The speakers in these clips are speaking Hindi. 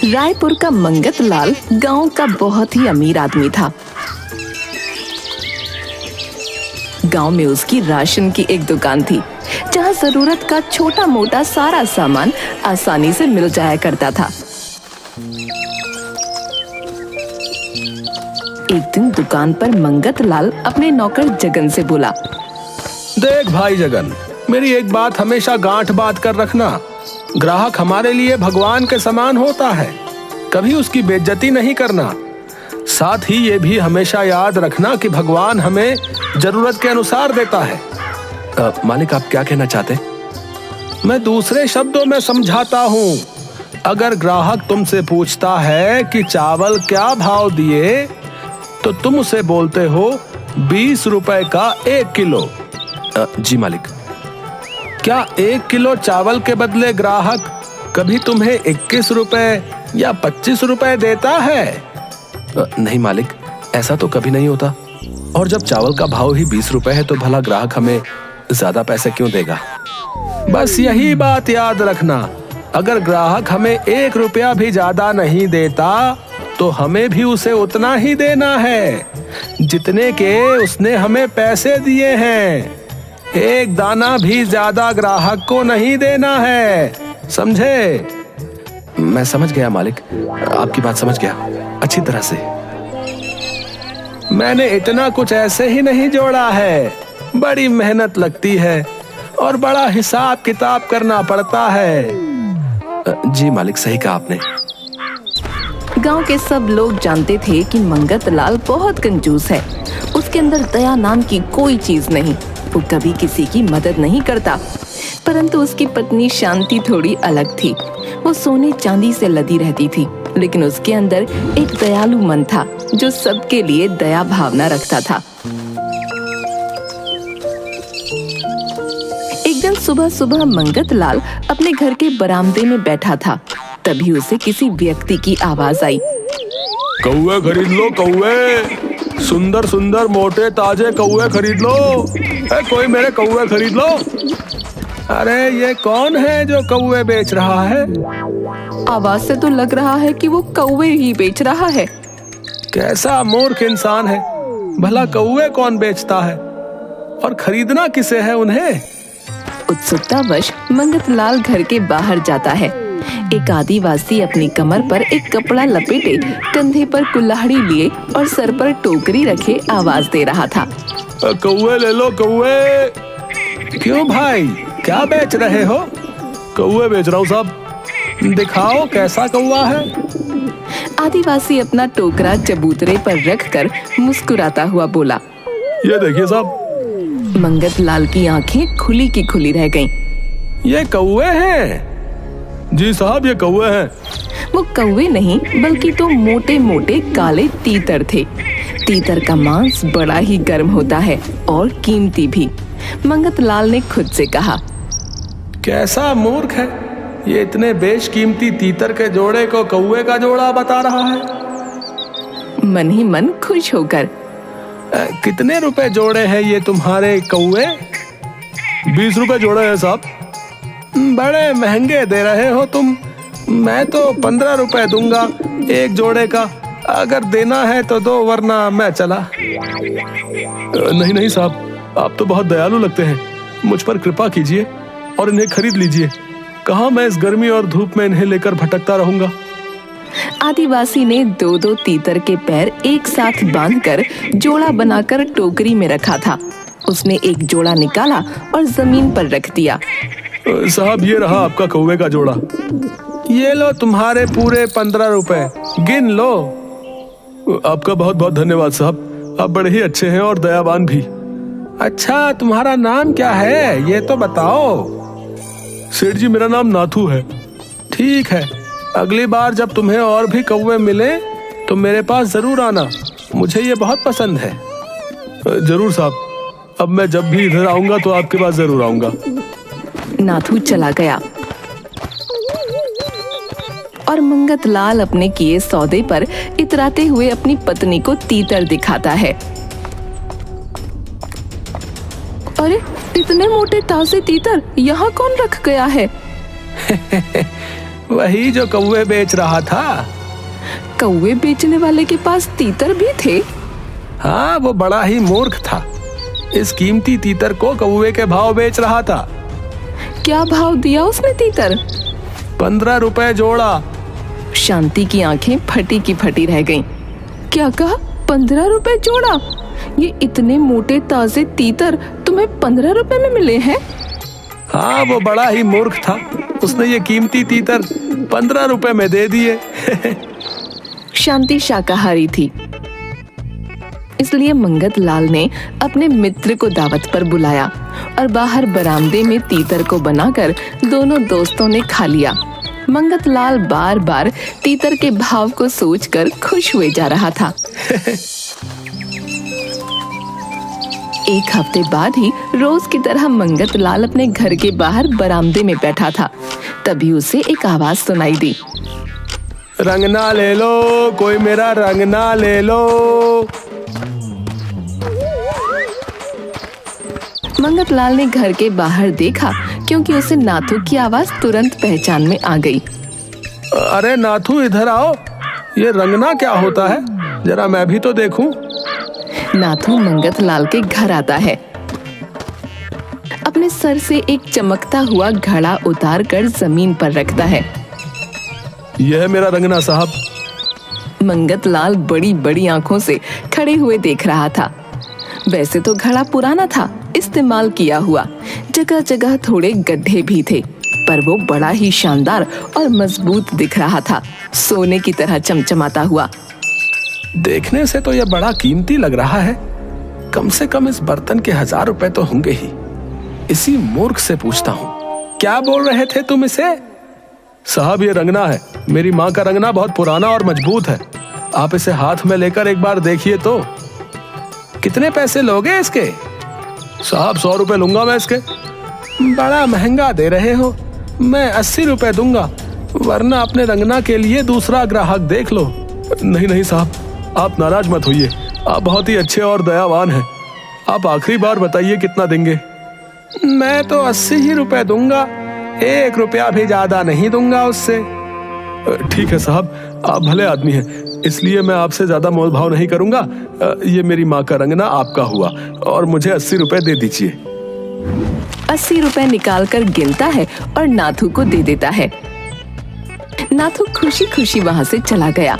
रायपुर का मंगत लाल गांव का बहुत ही अमीर आदमी था। गांव में उसकी राशन की एक दुकान थी, जहां जरूरत का छोटा मोटा सारा सामान आसानी से मिल जाया करता था। एक दिन दुकान पर मंगत लाल अपने नौकर जगन से बोला, देख भाई जगन, मेरी एक बात हमेशा गांठ बात कर रखना। ग्राहक हमारे लिए भगवान के समान होता है, कभी उसकी बेइज्जती नहीं करना। साथ ही ये भी हमेशा याद रखना कि भगवान हमें जरूरत के अनुसार देता है। मालिक, आप क्या कहना चाहते? मैं दूसरे शब्दों में समझाता हूँ। अगर ग्राहक तुमसे पूछता है कि चावल क्या भाव दिए, तो तुम उसे बोलते हो 20 रुपए का 1 किलो। जी मालिक। क्या 1 किलो चावल के बदले ग्राहक कभी तुम्हें 21 रुपए या 25 रुपए देता है? नहीं मालिक, ऐसा तो कभी नहीं होता। और जब चावल का भाव ही 20 रुपए है तो भला ग्राहक हमें ज्यादा पैसे क्यों देगा? बस यही बात याद रखना। अगर ग्राहक हमें 1 रुपया भी ज्यादा नहीं देता तो हमें भी उसे उतना ही देना है जितने के उसने हमें पैसे दिए हैं। एक दाना भी ज्यादा ग्राहक को नहीं देना है, समझे? मैं समझ गया मालिक, आपकी बात समझ गया अच्छी तरह से। मैंने इतना कुछ ऐसे ही नहीं जोड़ा है, बड़ी मेहनत लगती है और बड़ा हिसाब किताब करना पड़ता है। जी मालिक, सही कहा आपने। गांव के सब लोग जानते थे कि मंगत लाल बहुत कंजूस है। उसके अंदर दया नाम की कोई चीज नहीं। वो कभी किसी की मदद नहीं करता। परंतु उसकी पत्नी शांति थोड़ी अलग थी। वो सोने चांदी से लदी रहती थी, लेकिन उसके अंदर एक दयालु मन था जो सबके लिए दया भावना रखता था। एक दिन सुबह सुबह मंगत लाल अपने घर के बरामदे में बैठा था। तभी उसे किसी व्यक्ति की आवाज आई, कौवे खरीद लो, कौवे। सुंदर सुंदर मोटे ताजे कौवे खरीद लो। कोई मेरे कौवे खरीद लो। अरे ये कौन है जो कौवे बेच रहा है? आवाज से तो लग रहा है कि वो कौवे ही बेच रहा है। कैसा मूर्ख इंसान है, भला कौवे कौन बेचता है और खरीदना किसे है उन्हें? उत्सुकतावश मंगत लाल घर के बाहर जाता है। एक आदिवासी अपनी कमर पर एक कपड़ा लपेटे, कंधे पर कुल्हाड़ी लिए और सर पर टोकरी रखे आवाज दे रहा था, कौवे ले लो, कौवे। क्यों भाई, क्या बेच रहे हो? कौवे बेच रहा हूँ साहब। दिखाओ कैसा कौवा है। आदिवासी अपना टोकरा चबूतरे पर रखकर मुस्कुराता हुआ बोला, ये देखिए साहब। मंगत लाल की आंखें खुली की खुली रह गईं। ये कौवे हैं? जी साहब, ये कौवे हैं। वो कौवे नहीं बल्कि तो मोटे मोटे काले तीतर थे। तीतर का मांस बड़ा ही गर्म होता है और कीमती भी। मंगत लाल ने खुद से कहा, कैसा मूर्ख है, ये इतने बेशकीमती तीतर के जोड़े को कौवे का जोड़ा बता रहा है। मन ही मन खुश होकर, कितने रुपए जोड़े हैं ये तुम्हारे कौवे? 20 रुपए जोड़े हैं साहब। बड़े महंगे दे रहे हो तुम। मैं तो 15 रुपए दूंगा एक जोड़े का। अगर देना है तो दो, वरना मैं चला। नहीं नहीं साहब, आप तो बहुत दयालु लगते हैं। मुझ पर कृपा कीजिए और इन्हें खरीद लीजिए। कहाँ मैं इस गर्मी और धूप में इन्हें लेकर भटकता रहूंगा। आदिवासी ने 2-2 तीतर के पैर एक साथ बांधकर जोड़ा बनाकर टोकरी में रखा था। उसने एक जोड़ा निकाला और जमीन पर रख दिया। साहब, ये रहा आपका कौवे का जोड़ा। ये लो तुम्हारे पूरे 15 रुपए, गिन लो। आपका बहुत बहुत धन्यवाद साहब, आप बड़े ही अच्छे हैं और दयावान भी। अच्छा, तुम्हारा नाम क्या है ये तो बताओ। सेठ जी, मेरा नाम नाथू है। ठीक है, अगली बार जब तुम्हें और भी कौवे मिले तो मेरे पास जरूर आना, मुझे ये बहुत पसंद है। जरूर साहब, अब मैं जब भी इधर आऊंगा तो आपके पास जरूर आऊंगा। नाथू चला गया और मंगत लाल अपने किए सौदे पर इतराते हुए अपनी पत्नी को तीतर दिखाता है। अरे, इतने मोटे ताजे तीतर यहाँ कौन रख गया है? वही जो कौवे बेच रहा था। कौवे बेचने वाले के पास तीतर भी थे? हाँ, वो बड़ा ही मूर्ख था। इस कीमती तीतर को कौवे के भाव बेच रहा था। क्या भाव दिया उसने तीतर? 15 रुपए जोड़ा। शांति की आंखें फटी की फटी रह गईं। क्या कहा? 15 रुपए जोड़ा? ये इतने मोटे ताजे तीतर तुम्हें 15 रुपए में मिले हैं? हाँ, वो बड़ा ही मूर्ख था। उसने ये कीमती तीतर 15 रुपए में दे दिए। शांति शाकाहारी थी, इसलिए मंगत लाल ने अपने मित्र को दावत पर बुलाया और बाहर बरामदे में तीतर को बनाकर दोनों दोस्तों ने खा लिया। मंगत लाल बार बार तीतर के भाव को सोचकर खुश हुए जा रहा था। एक हफ्ते बाद ही रोज की तरह मंगत लाल अपने घर के बाहर बरामदे में बैठा था। तभी उसे एक आवाज सुनाई दी। रंगना ले लो, कोई मेरा रंगना ले लो। मंगत लाल ने घर के बाहर देखा, क्योंकि उसे नाथू की आवाज तुरंत पहचान में आ गई। अरे नाथू, इधर आओ। ये रंगना क्या होता है? जरा मैं भी तो देखूं। नाथू मंगत लाल के घर आता है। अपने सर से एक चमकता हुआ घड़ा उतार कर जमीन पर रखता है। यह है मेरा रंगना साहब। मंगत लाल बड़ी बड़ी आंखों से खड़े हुए देख रहा था। वैसे तो घड़ा पुराना था, इस्तेमाल किया हुआ, जगह जगह थोड़े गड्ढे भी थे, पर वो बड़ा ही शानदार और मजबूत दिख रहा था, सोने की तरह चमचमाता हुआ। देखने से तो यह बड़ा कीमती लग रहा है। कम से कम इस बर्तन के 1000 रुपए तो होंगे ही। इसी मूर्ख से पूछता हूँ, क्या बोल रहे थे तुम इसे? साहब, ये रंगना है। मेरी माँ का रंगना बहुत पुराना और मजबूत है। आप इसे हाथ में लेकर एक बार देखिए तो। कितने पैसे लोगे इसके? साहब, 100 रुपए लूंगा मैं इसके। बड़ा महंगा दे रहे हो। मैं 80 रुपए दूंगा, वरना अपने रंगना के लिए दूसरा ग्राहक देख लो। नहीं नहीं साहब, आप नाराज मत होइए। आप बहुत ही अच्छे और दयावान हैं। आप आखिरी बार बताइए कितना देंगे? मैं तो 80 ही रुपए दूंगा, 1 रुपया भी ज्यादा नहीं दूंगा उससे। ठीक है साहब, आप भले आदमी हैं, इसलिए मैं आपसे ज्यादा मोल भाव नहीं करूंगा। ये मेरी माँ का रंगना आपका हुआ और मुझे 80 रुपए दे दीजिए। 80 रुपए निकाल कर गिनता है और नाथू को दे देता है। नाथू खुशी खुशी वहां से चला गया।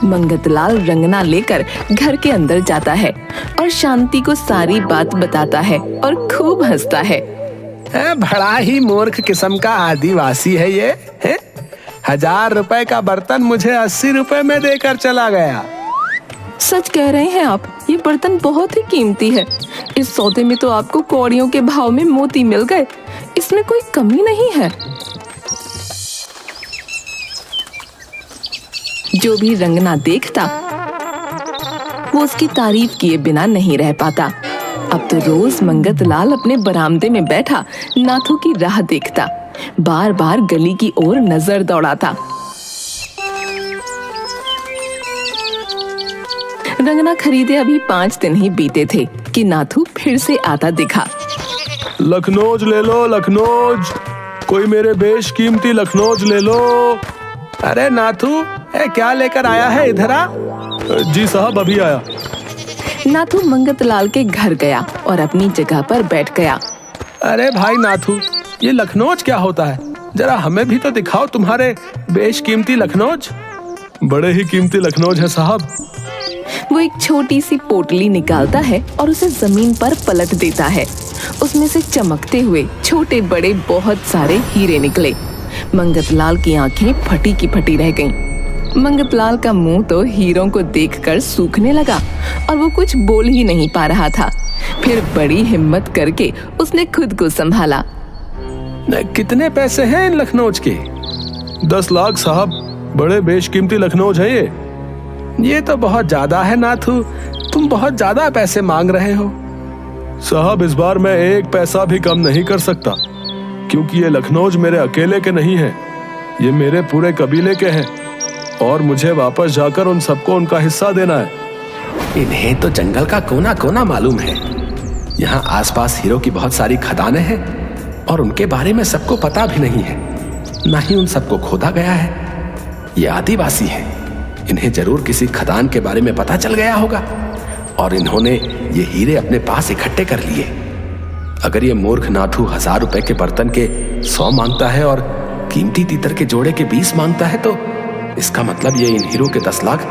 मंगत लाल रंगना लेकर घर के अंदर जाता है और शांति को सारी बात बताता है और खूब हंसता है। बड़ा ही मूर्ख किस्म का आदिवासी है ये है? 1000 रुपए का बर्तन मुझे 80 रुपए में देकर चला गया। सच कह रहे हैं आप, ये बर्तन बहुत ही कीमती है। इस सौदे में तो आपको कौड़ियों के भाव में मोती मिल गए। इसमें कोई कमी नहीं है। जो भी रंगना देखता, वो उसकी तारीफ किए बिना नहीं रह पाता। अब तो रोज मंगत लाल अपने बरामदे में बैठा नाथू की राह देखता, बार बार गली की ओर नजर दौड़ाता। रंगना खरीदे अभी 5 दिन ही बीते थे कि नाथू फिर से आता दिखा। लखनौज ले लो, लखनौज। कोई मेरे बेशकीमती लखनौज ले लो। अरे नाथू, क्या लेकर आया है? इधर आ। जी साहब, अभी आया। नाथू मंगत लाल के घर गया और अपनी जगह पर बैठ गया। अरे भाई नाथू, ये लखनौज क्या होता है? जरा हमें भी तो दिखाओ तुम्हारे बेशकीमती लखनौज। बड़े ही कीमती लखनौज है साहब। वो एक छोटी सी पोटली निकालता है और उसे जमीन पर पलट देता है। उसमें से चमकते हुए छोटे बड़े बहुत सारे हीरे निकले। मंगत लाल की आंखें फटी की फटी रह गईं। मंगत लाल का मुंह तो हीरों को देखकर सूखने लगा और वो कुछ बोल ही नहीं पा रहा था। फिर बड़ी हिम्मत करके उसने खुद को संभाला। कितने पैसे हैं इन लखनौज के? 10 लाख साहब। बड़े बेशकीमती लखनौज है ये। ये तो बहुत ज्यादा है नाथू, तुम बहुत ज्यादा पैसे मांग रहे हो। साहब, इस बार मैं 1 पैसा भी कम नहीं कर सकता, क्योंकि ये लखनौज मेरे अकेले के नहीं है, ये मेरे पूरे कबीले के हैं और मुझे वापस जाकर उन सबको उनका हिस्सा देना है। इन्हें तो जंगल का कोना कोना मालूम है। यहाँ आसपास हीरो की बहुत सारी खदानें हैं और उनके बारे में सबको पता भी नहीं है। ना ही उन सबको खोदा गया है। ये आदिवासी हैं, इन्हें जरूर किसी खदान के बारे में पता चल गया होगा और इन्होंने ये हीरे अपने पास इकट्ठे कर लिए। अगर ये मूर्ख नाथू 1000 रुपए के बर्तन के 100 मांगता है और कीमती तीतर के जोड़े के 20 मांगता है, तो इसका मतलब ये इन हीरो के 10 लाख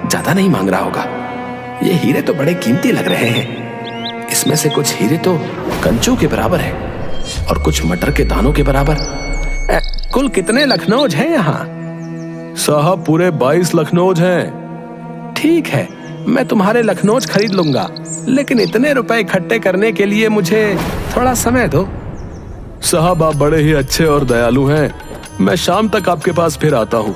ज्यादा नहीं मांग रहा होगा। ये हीरे तो बड़े कीमती लग रहे हैं। इसमें से कुछ हीरे तो कंचों के बराबर है और कुछ मटर के दानों के बराबर। कुल कितने लखनऊज हैं यहाँ? साहब पूरे 22 लखनऊज हैं। ठीक है, मैं तुम्हारे लखनऊज खरीद लूंगा, लेकिन इतने रुपए इकट्ठे करने के लिए मुझे थोड़ा समय दो। साहब आप बड़े ही अच्छे और दयालु हैं। मैं शाम तक आपके पास फिर आता हूँ,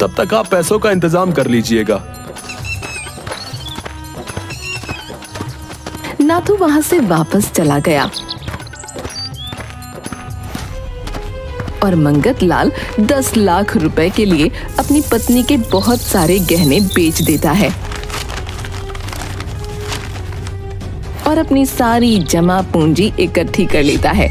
तब तक आप पैसों का इंतजाम कर लीजिएगा। नाथू वहां से वापस चला गया और मंगत लाल 10 लाख रुपए के लिए अपनी पत्नी के बहुत सारे गहने बेच देता है और अपनी सारी जमा पूंजी इकट्ठी कर लेता है।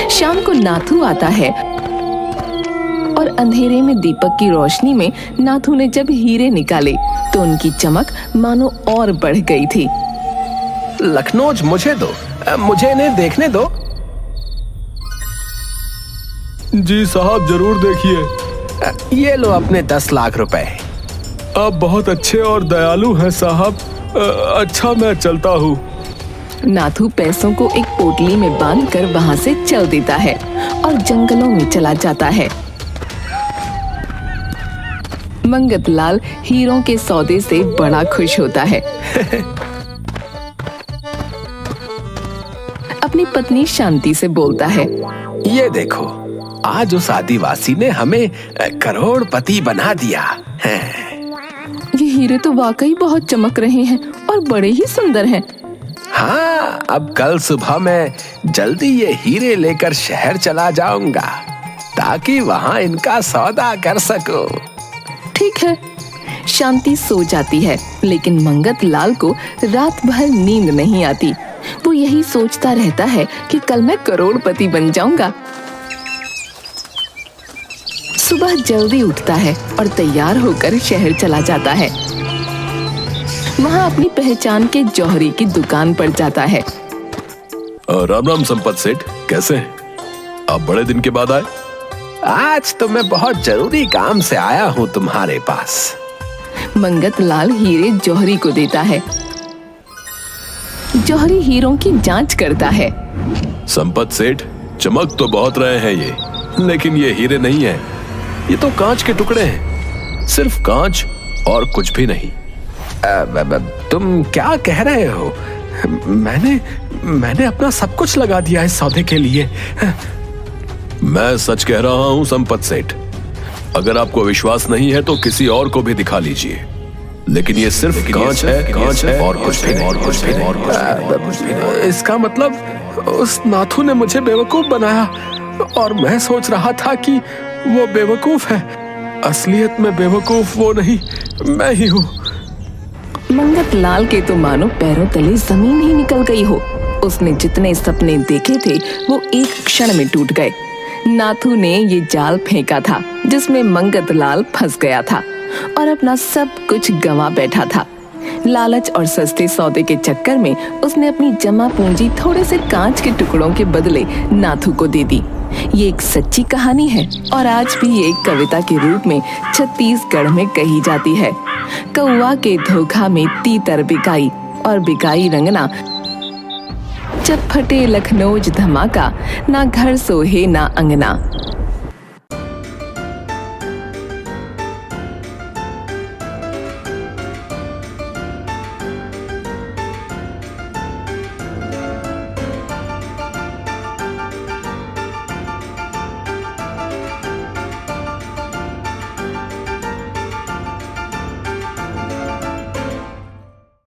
शाम को नाथू आता है और अंधेरे में दीपक की रोशनी में नाथू ने जब हीरे निकाले तो उनकी चमक मानो और बढ़ गई थी। लखनऊज मुझे दो, मुझे इन्हें देखने दो। जी साहब जरूर देखिए। ये लो अपने 10 लाख रुपए। आप बहुत अच्छे और दयालु हैं साहब। अच्छा मैं चलता हूँ। नाथू पैसों को एक पोटली में बांधकर वहां से चल देता है और जंगलों में चला जाता है। मंगत लाल हीरों के सौदे से बड़ा खुश होता है। अपनी पत्नी शांति से बोलता है, ये देखो, आज उस आदिवासी ने हमें करोड़पति बना दिया। ये हीरे तो वाकई बहुत चमक रहे हैं और बड़े ही सुंदर हैं। हाँ, अब कल सुबह मैं जल्दी ये हीरे लेकर शहर चला जाऊंगा ताकि वहाँ इनका सौदा कर सकूं। ठीक है। शांति सो जाती है, लेकिन मंगत लाल को रात भर नींद नहीं आती। वो यही सोचता रहता है कि कल मैं करोड़पति बन जाऊंगा। सुबह जल्दी उठता है और तैयार होकर शहर चला जाता है। वहाँ अपनी पहचान के जौहरी की दुकान पर जाता है। राम राम संपत सेठ, कैसे हैं? आप बड़े दिन के बाद आए। आज तो मैं बहुत जरूरी काम से आया हूँ तुम्हारे पास। मंगत लाल हीरे जौहरी को देता है। जौहरी हीरों की जांच करता है। संपत सेठ, चमक तो बहुत रहे हैं ये, लेकिन ये हीरे नहीं है। ये तो कांच के टुकड़े हैं, सिर्फ कांच और कुछ भी नहीं। तुम क्या कह रहे हो? मैंने अपना सब कुछ लगा दिया इस सौदे के लिए। मैं सच कह रहा हूँ संपत सेठ। अगर आपको विश्वास नहीं है तो किसी और को भी दिखा लीजिए, लेकिन ये सिर्फ कांच है और कुछ भी नहीं। इसका मतलब उस नाथू ने मुझे बेवकूफ बनाया और मैं सोच रहा था कि वो बेवकूफ है। असलियत में बेवकूफ वो नहीं, मैं ही हूँ। मंगत लाल के तो मानो पैरों तले जमीन ही निकल गई हो। उसने जितने सपने देखे थे वो एक क्षण में टूट गए। नाथू ने ये जाल फेंका था जिसमें मंगत लाल फंस गया था और अपना सब कुछ गंवा बैठा था। लालच और सस्ते सौदे के चक्कर में उसने अपनी जमा पूंजी थोड़े से कांच के टुकड़ों के बदले नाथू को दे दी। ये एक सच्ची कहानी है और आज भी ये एक कविता के रूप में छत्तीसगढ़ में कही जाती है। कौवा के धोखा में तीतर बिकाई और बिकाई रंगना। जब फटे लखनऊ धमाका, ना घर सोहे ना अंगना।